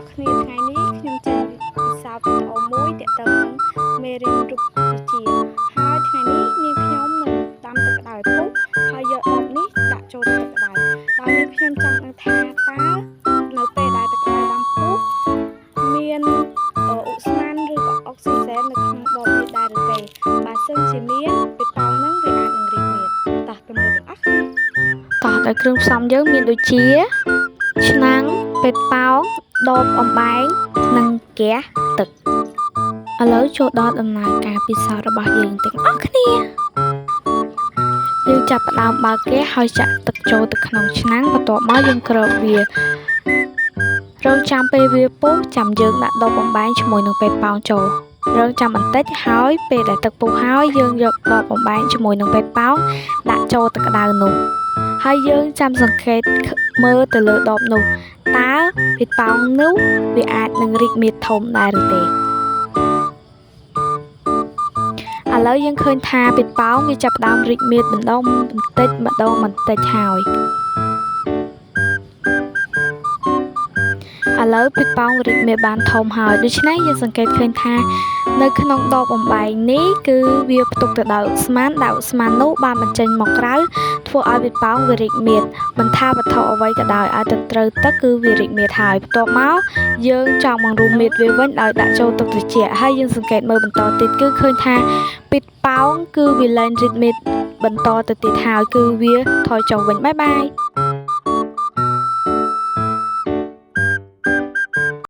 អ្នកគ្នាថ្ងៃនេះខ្ញុំចេញពិសោធន៍វីដេអូមួយទាក់ទងនឹងមេរៀនរូបវិទ្យាហើយថ្ងៃនេះនាងខ្ញុំនឹងដាំទឹកក្តៅពុះហើយយកដបនេះដាក់ចូលទឹកក្តៅដោយនាងខ្ញុំចង់ដឹងថាតើនៅពេលដែលទឹកក្តៅដាំពុះមានឧស្ម័នឬក៏អុកស៊ីហ្សែននៅក្នុងដបនេះដែរឬទេបើសិនជាមានពេលតោងនឹងវាអាចនឹងរីកមាឌតោះទៅមើលទាំងអស់គ្នាតោះតែគ្រឿងផ្សំយើងមានដូចជាឆ្នាំងពេទ្យប៉ោងដបអំបែងនិងហ្គាសទឹកឥឡូវចូលដល់ដំណើរការពិសោធន៍របស់យើងទាំងអស់គ្នាយើងចាប់ផ្ដើមបើកហ្គាសហើយចាក់ទឹកចូលទៅក្នុងឆ្នាំងបន្ទាប់មកយើងគ្របវារងចាំពេលវាពុះចាំយើងដាក់ដបអំបែងជាមួយនឹងពេទ្យប៉ោងចូលរងចាំបន្តិចហើយពេលដែលទឹកពុះហើយយើងយកដបអំបែងជាមួយនឹងពេទ្យប៉ោងដាក់ចូលទឹកក្តៅនោះហើយយើងចាំសង្កេតមើលទៅលើដបនោះតើពេទ្យប៉ោងនោះវាអាចនឹងរីកមាឌធំដែរឬទេឥឡូវយើងឃើញថាពេទ្យប៉ោងវាចាប់ផ្ដើមរីកមាឌបន្តិចហើយឥឡូវពេទ្យប៉ោងរីកមាឌបានធំហើយដូច្នេះយើងសង្កេតឃើញថានៅក្នុងដបអំបែងនេះគឺវាផ្ទុកទៅដោយឧស្ម័នដែលឧស្ម័ននោះបានបញ្ចេញមកក្រៅធ្វើឲ្យពេទ្យប៉ោងវារីកមាឌមិនថាវត្ថុអ្វីក៏ដោយឲ្យទៅត្រូវទឹកគឺវារីកមាឌហើយបន្ទាប់មកយើងចង់បង្រួមមាឌវាវិញដោយដាក់ចូលទឹកត្រជាក់ហើយយើងសង្កេតមើលបន្តទៀតគឺឃើញថាពេទ្យប៉ោងគឺវាលែងរីកមាឌបន្តទៅទៀតហើយគឺវាថយចុះវិញបាយ